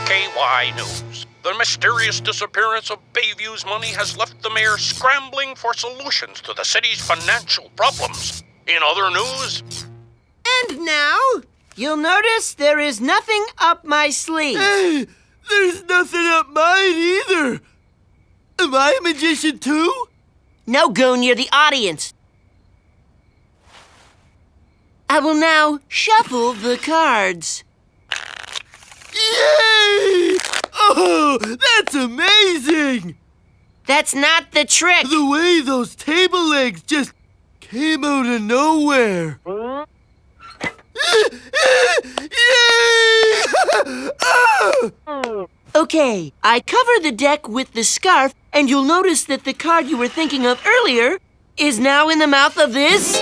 KY News. The mysterious disappearance of Bayview's money has left the mayor scrambling for solutions to the city's financial problems. In other news... And now, you'll notice there is nothing up my sleeve. Hey, there's nothing up mine either. Am I a magician too? No, Goon, you're the audience. I will now shuffle the cards. Yay! Oh, that's amazing! That's not the trick. The way those table legs just came out of nowhere. Yay! Okay, I cover the deck with the scarf, and you'll notice that the card you were thinking of earlier is now in the mouth of this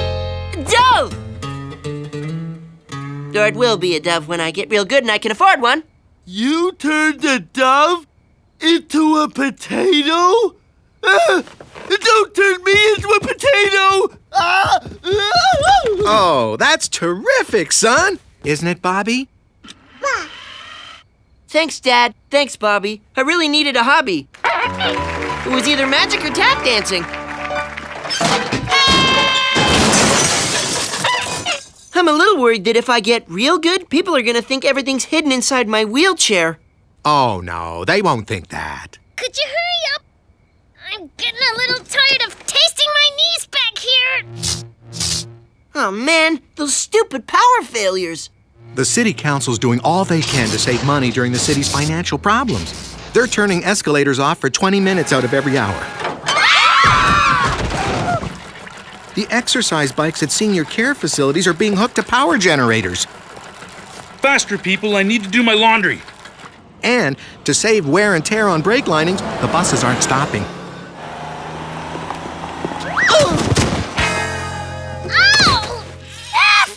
dove. Or it will be a dove when I get real good and I can afford one. You turned a dove into a potato? Don't turn me into a potato! Oh, that's terrific, son! Isn't it, Bobby? Thanks, Dad. Thanks, Bobby. I really needed a hobby. It was either magic or tap dancing. I'm a little worried that if I get real good, people are gonna think everything's hidden inside my wheelchair. Oh, no, they won't think that. Could you hurry up? I'm getting a little tired of tasting my knees back here. Oh, man, those stupid power failures. The city council's doing all they can to save money during the city's financial problems. They're turning escalators off for 20 minutes out of every hour. The exercise bikes at senior care facilities are being hooked to power generators. Faster, people, I need to do my laundry. And to save wear and tear on brake linings, the buses aren't stopping.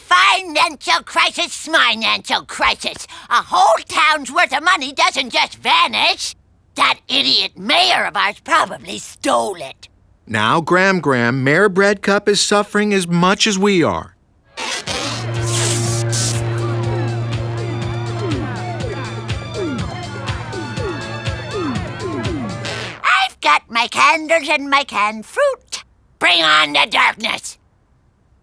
Financial crisis, financial crisis. A whole town's worth of money doesn't just vanish. That idiot mayor of ours probably stole it. Now, Graham, Mayor Breadcup is suffering as much as we are. I've got my candles and my canned fruit. Bring on the darkness.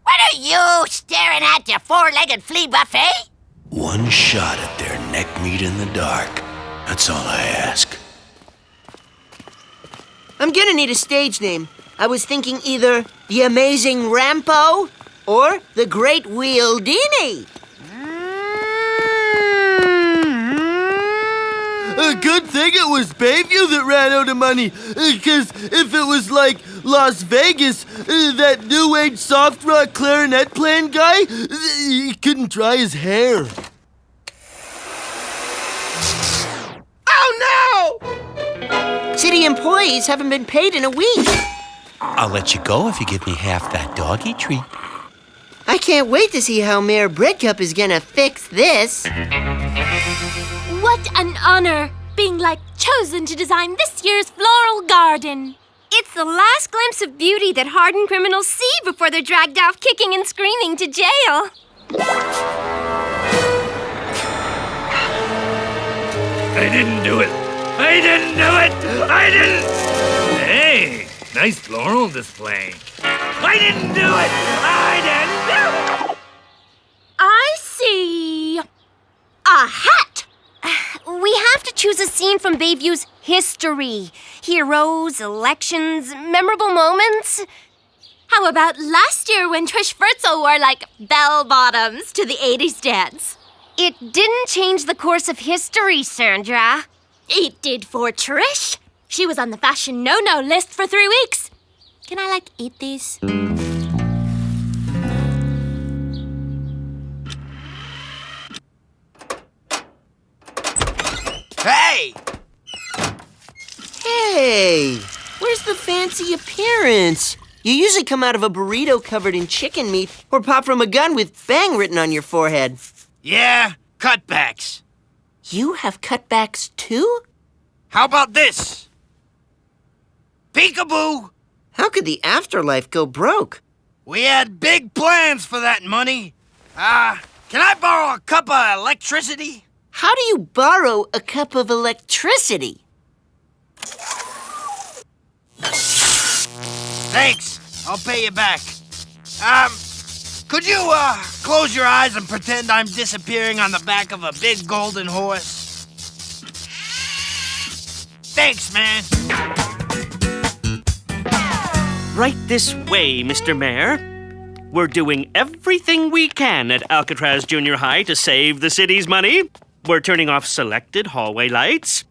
What are you staring at, you four-legged flea buffet? One shot at their neck meat in the dark. That's all I ask. I'm gonna need a stage name. I was thinking either The Amazing Rampo or The Great Wheeldini. A good thing it was Bayview that ran out of money. Because if it was like Las Vegas, that new age soft rock clarinet playing guy, he couldn't dry his hair. Oh no! City employees haven't been paid in a week. I'll let you go if you give me half that doggy treat. I can't wait to see how Mayor Breadcup is gonna fix this. What an honor, being chosen to design this year's floral garden. It's the last glimpse of beauty that hardened criminals see before they're dragged off kicking and screaming to jail. I didn't do it. I didn't do it. I didn't. Hey, nice floral display. I didn't do it. I didn't do it. I see. A hat. We have to choose a scene from Bayview's history. Heroes, elections, memorable moments. How about last year when Trish Fertzel wore, bell-bottoms to the 80s dance? It didn't change the course of history, Sandra. It did for Trish. She was on the fashion no-no list for 3 weeks. Can I, eat these? Hey! Hey, where's the fancy appearance? You usually come out of a burrito covered in chicken meat or pop from a gun with bang written on your forehead. Yeah, cutbacks. You have cutbacks too? How about this? Peekaboo! How could the afterlife go broke? We had big plans for that money. Can I borrow a cup of electricity? How do you borrow a cup of electricity? Thanks. I'll pay you back. Could you, close your eyes and pretend I'm disappearing on the back of a big golden horse? Thanks, man. Right this way, Mr. Mayor. We're doing everything we can at Alcatraz Junior High to save the city's money. We're turning off selected hallway lights.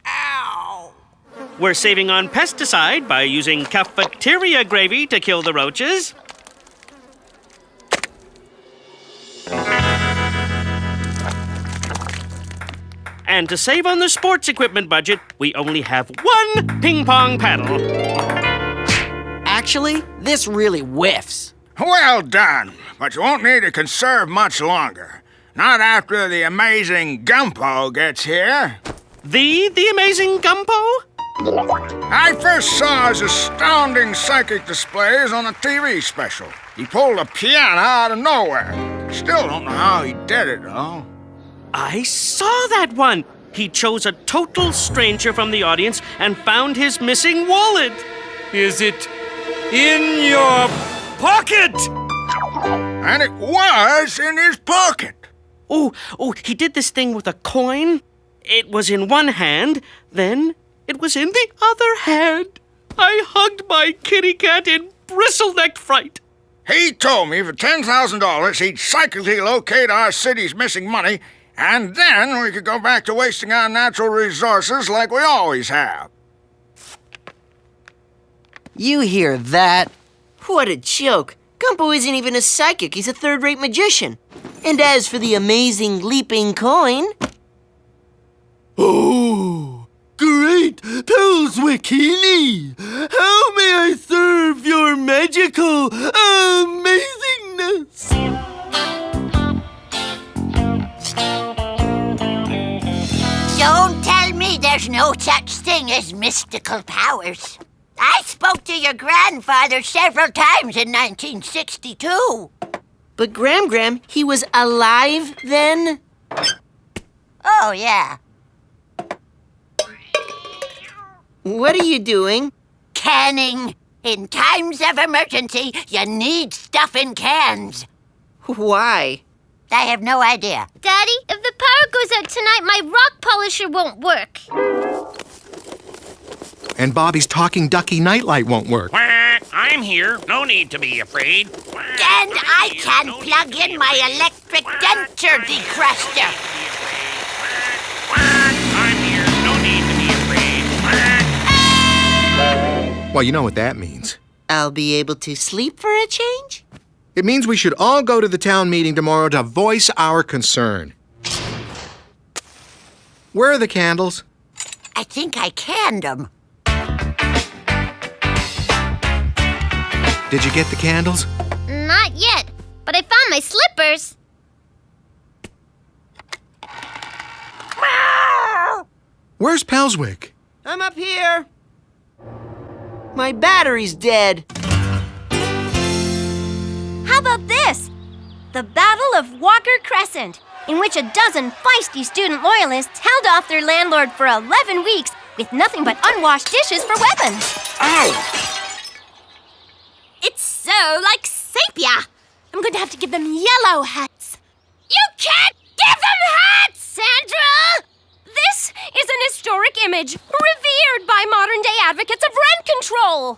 Ow! We're saving on pesticide by using cafeteria gravy to kill the roaches. And to save on the sports equipment budget, we only have one ping pong paddle. Actually, this really whiffs. Well done, but you won't need to conserve much longer. Not after the amazing Gumpo gets here. The amazing Gumpo? I first saw his astounding psychic displays on a TV special. He pulled a piano out of nowhere. Still don't know how he did it, though. I saw that one. He chose a total stranger from the audience and found his missing wallet. Is it in your pocket? And it was in his pocket. Oh, he did this thing with a coin. It was in one hand, then it was in the other hand. I hugged my kitty cat in bristleneck fright. He told me for $10,000 he'd psychically locate our city's missing money, and then we could go back to wasting our natural resources like we always have. You hear that? What a joke. Gumpo isn't even a psychic, he's a third-rate magician. And as for the amazing leaping coin... Oh, great Pelswickini! How may I serve your magical amazingness? Don't tell me there's no such thing as mystical powers. I spoke to your grandfather several times in 1962. But Gram, he was alive then? Oh, yeah. What are you doing? Canning. In times of emergency, you need stuff in cans. Why? I have no idea. Daddy, if the power goes out tonight, my rock polisher won't work. And Bobby's talking ducky nightlight won't work. Quack, I'm here. No need to be afraid. Quack, And I here. can No plug need to be in my afraid. electric Quack, denture I'm here. decruster. Quack, I'm here. No need to be afraid. Quack. Well, you know what that means. I'll be able to sleep for a change? It means we should all go to the town meeting tomorrow to voice our concern. Where are the candles? I think I canned them. Did you get the candles? Not yet, but I found my slippers. Where's Pelswick? I'm up here. My battery's dead. How about this? The Battle of Walker Crescent, in which a dozen feisty student loyalists held off their landlord for 11 weeks with nothing but unwashed dishes for weapons. Ow! It's so like sepia. I'm going to have to give them yellow hats. You can't give them hats, Sandra! This is an historic image revered by modern-day advocates of rent control.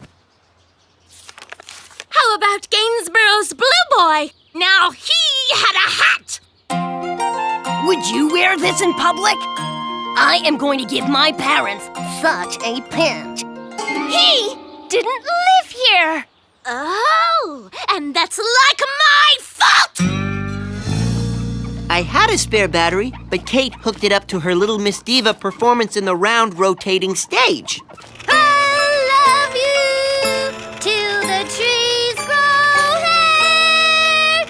How about Gainsborough's Blue Boy? Now he had a hat! Would you wear this in public? I am going to give my parents such a pinch. He didn't live here! Oh, and that's like my fault! I had a spare battery, but Kate hooked it up to her Little Miss Diva performance in the round rotating stage. I love you till the trees grow hair.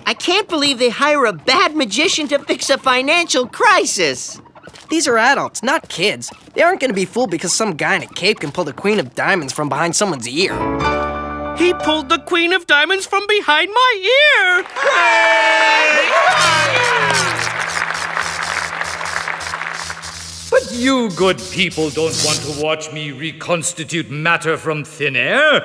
I can't believe they hire a bad magician to fix a financial crisis. These are adults, not kids. They aren't going to be fooled because some guy in a cape can pull the Queen of Diamonds from behind someone's ear. He pulled the Queen of Diamonds from behind my ear! But you good people don't want to watch me reconstitute matter from thin air.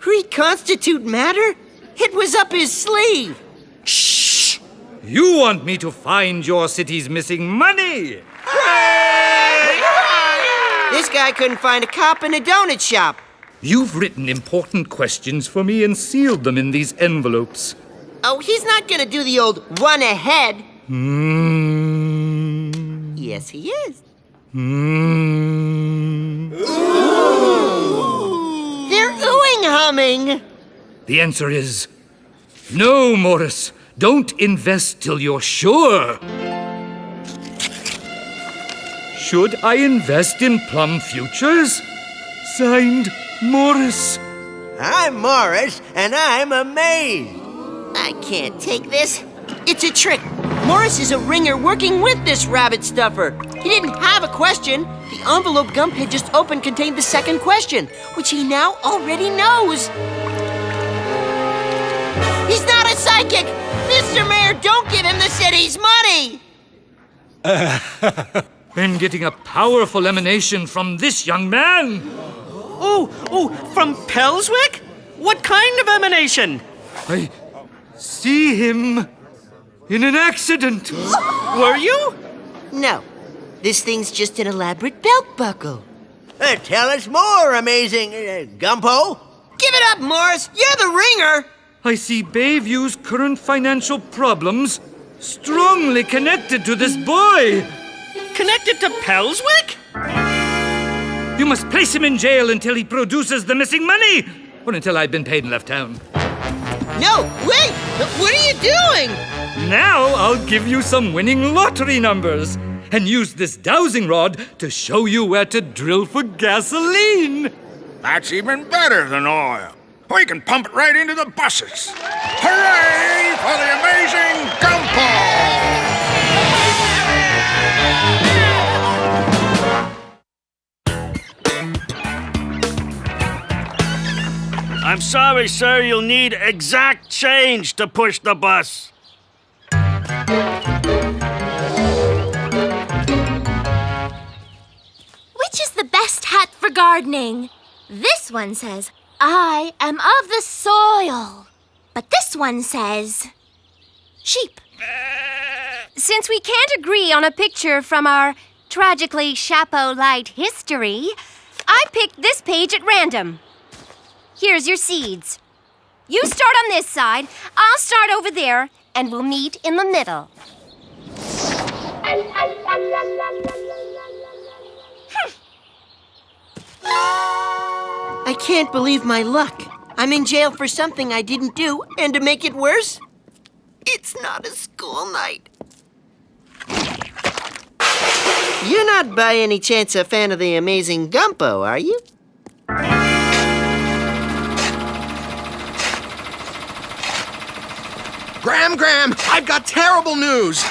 Reconstitute matter? It was up his sleeve. Shh! You want me to find your city's missing money? This guy couldn't find a cop in a donut shop. You've written important questions for me and sealed them in these envelopes. Oh, he's not gonna do the old run ahead. Yes, he is. They're oohing humming. The answer is no, Morris. Don't invest till you're sure. Should I invest in Plum Futures? Signed, Morris. I'm Morris, and I'm amazed. I can't take this. It's a trick. Morris is a ringer working with this rabbit stuffer. He didn't have a question. The envelope Gump had just opened contained the second question, which he now already knows. He's not a psychic! Mr. Mayor, don't give him the city's money! I'm getting a powerful emanation from this young man. Oh, from Pelswick? What kind of emanation? I see him in an accident. Were you? No. This thing's just an elaborate belt buckle. Tell us more, amazing Gumpo. Give it up, Morris! You're the ringer! I see Bayview's current financial problems strongly connected to this boy. Connected to Pelswick? You must place him in jail until he produces the missing money, or until I've been paid and left town. No, wait! What are you doing? Now I'll give you some winning lottery numbers and use this dowsing rod to show you where to drill for gasoline. That's even better than oil. We can pump it right into the buses. Hooray for the amazing Gumpo! I'm sorry, sir. You'll need exact change to push the bus. Which is the best hat for gardening? This one says, I am of the soil. But this one says, sheep. Since we can't agree on a picture from our tragically chapeau light history, I picked this page at random. Here's your seeds. You start on this side, I'll start over there, and we'll meet in the middle. I can't believe my luck. I'm in jail for something I didn't do, and to make it worse, it's not a school night. You're not by any chance a fan of the amazing Gumpo, are you? Graham, I've got terrible news.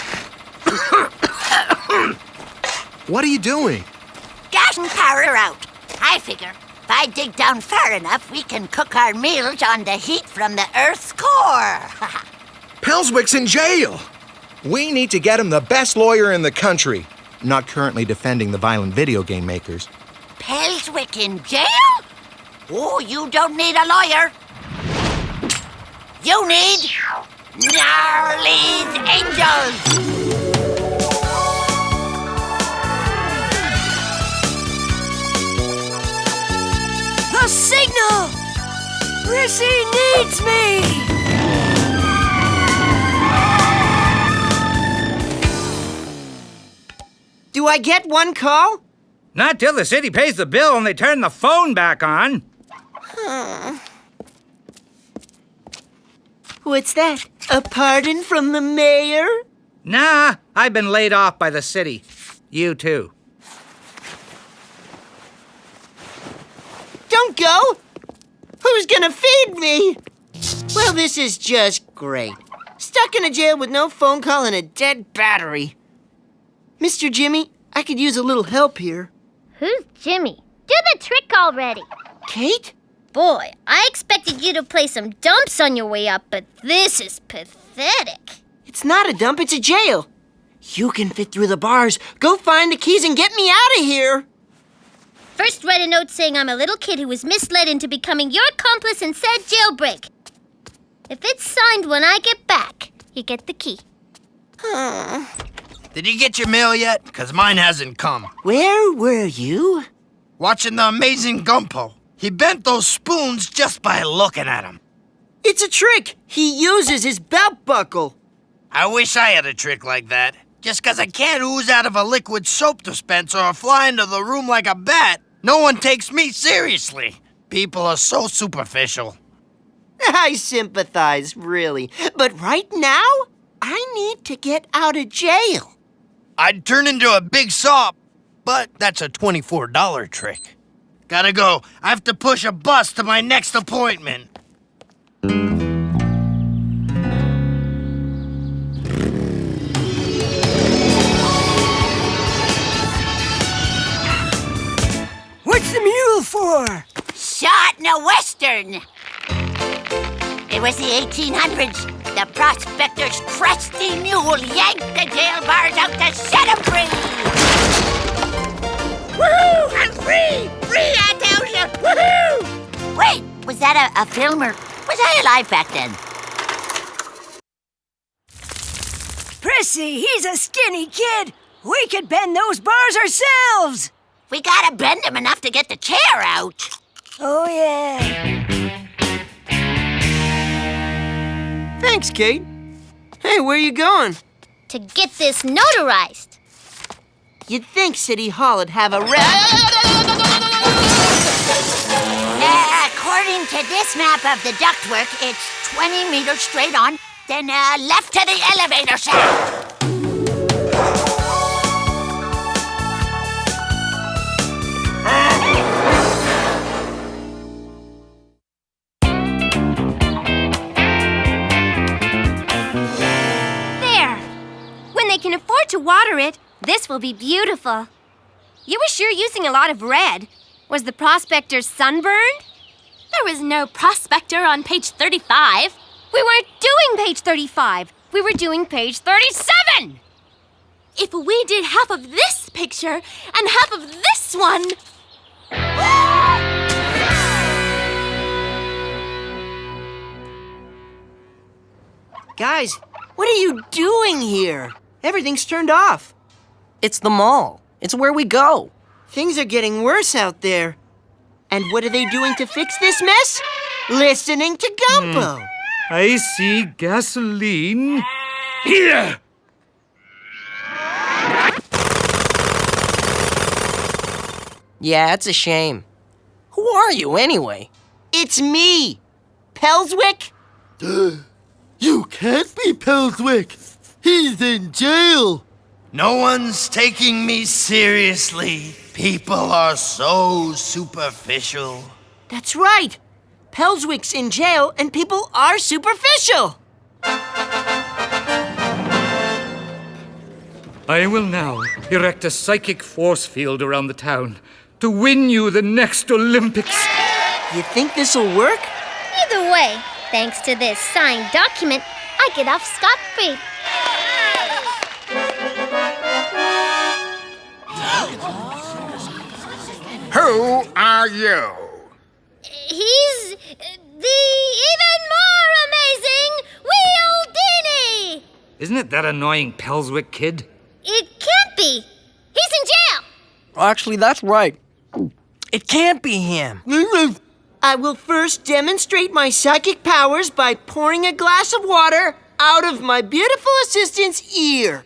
What are you doing? Gas and power out. I figure if I dig down far enough, we can cook our meals on the heat from the Earth's core. Pelswick's in jail. We need to get him the best lawyer in the country, not currently defending the violent video game makers. Pelswick in jail? Oh, you don't need a lawyer. You need Gnarly's Angels. The signal! Rissy needs me! Do I get one call? Not till the city pays the bill and they turn the phone back on. What's that? A pardon from the mayor? Nah, I've been laid off by the city. You too. Don't go! Who's gonna feed me? Well, this is just great. Stuck in a jail with no phone call and a dead battery. Mr. Jimmy, I could use a little help here. Who's Jimmy? Do the trick already. Kate? Boy, I expected you to play some dumps on your way up, but this is pathetic. It's not a dump, it's a jail. You can fit through the bars. Go find the keys and get me out of here. First, write a note saying I'm a little kid who was misled into becoming your accomplice in said jailbreak. If it's signed when I get back, you get the key. Did you get your mail yet? Because mine hasn't come. Where were you? Watching the amazing Gumpo. He bent those spoons just by looking at them. It's a trick. He uses his belt buckle. I wish I had a trick like that. Just because I can't ooze out of a liquid soap dispenser or fly into the room like a bat, no one takes me seriously. People are so superficial. I sympathize, really. But right now, I need to get out of jail. I'd turn into a big sop, but that's a $24 trick. Gotta go. I have to push a bus to my next appointment. What's the mule for? Shot in a western. It was the 1800s. The prospector's trusty mule yanked the jail bars out to set him free. Woohoo! I'm free! Free, I tell you! Woohoo! Wait, was that a film or was I alive back then? Prissy, he's a skinny kid. We could bend those bars ourselves. We gotta bend him enough to get the chair out. Oh, yeah. Thanks, Kate. Hey, where you going? To get this notarized. You'd think City Hall'd have a According to this map of the ductwork, it's 20 meters straight on, then left to the elevator shaft. There. When they can afford to water it, this will be beautiful. You were sure using a lot of red. Was the prospector sunburned? There was no prospector on page 35. We weren't doing page 35. We were doing page 37. If we did half of this picture and half of this one... Guys, what are you doing here? Everything's turned off. It's the mall. It's where we go. Things are getting worse out there. And what are they doing to fix this mess? Listening to Gumpo. I see gasoline. Here! Yeah, it's a shame. Who are you, anyway? It's me, Pelswick. You can't be Pelswick. He's in jail. No one's taking me seriously. People are so superficial. That's right. Pelswick's in jail and people are superficial. I will now erect a psychic force field around the town to win you the next Olympics. You think this'll work? Either way, thanks to this signed document, I get off scot-free. Who are you? He's the even more amazing Wheeldini! Isn't it that annoying Pelswick kid? It can't be. He's in jail. Actually, that's right. It can't be him. I will first demonstrate my psychic powers by pouring a glass of water out of my beautiful assistant's ear.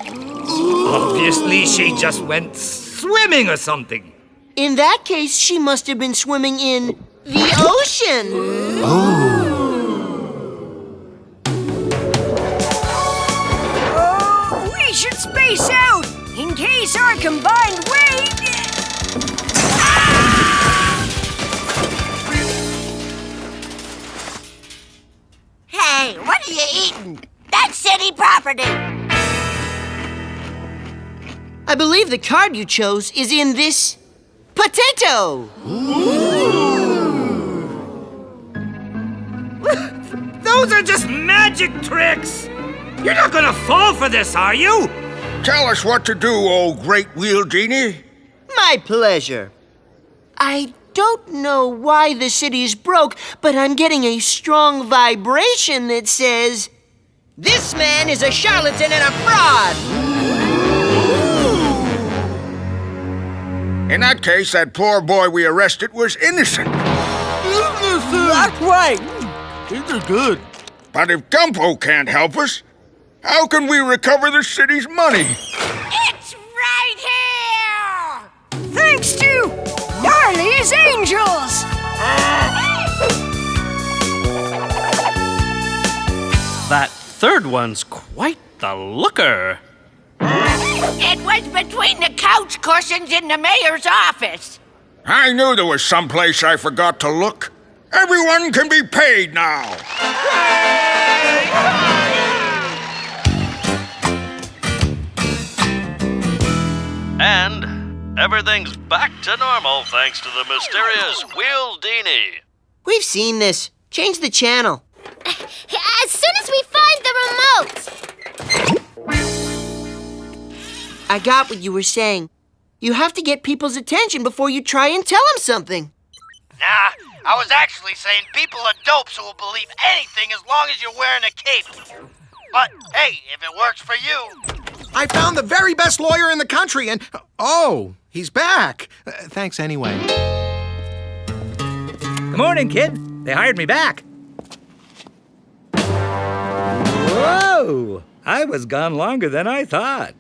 Obviously, she just went swimming or something. In that case, she must have been swimming in the ocean. Oh, we should space out in case our combined weight... Hey, what are you eating? That's city property. I believe the card you chose is in this potato. Those are just magic tricks! You're not gonna fall for this, are you? Tell us what to do, old Great Wheel Genie. My pleasure. I don't know why the city's broke, but I'm getting a strong vibration that says, this man is a charlatan and a fraud. In that case, that poor boy we arrested was innocent. That's right. These are good. But if Gumpo can't help us, how can we recover the city's money? It's right here! Thanks to Darley's Angels! That third one's quite the looker. It was between the couch cushions in the mayor's office. I knew there was someplace I forgot to look. Everyone can be paid now. And everything's back to normal thanks to the mysterious Wheel Dini. We've seen this. Change the channel. As soon as we find the remote! I got what you were saying. You have to get people's attention before you try and tell them something. Nah, I was actually saying people are dopes who will believe anything as long as you're wearing a cape. But hey, if it works for you. I found the very best lawyer in the country and... Oh, he's back. Thanks anyway. Good morning, kid. They hired me back. Whoa! I was gone longer than I thought.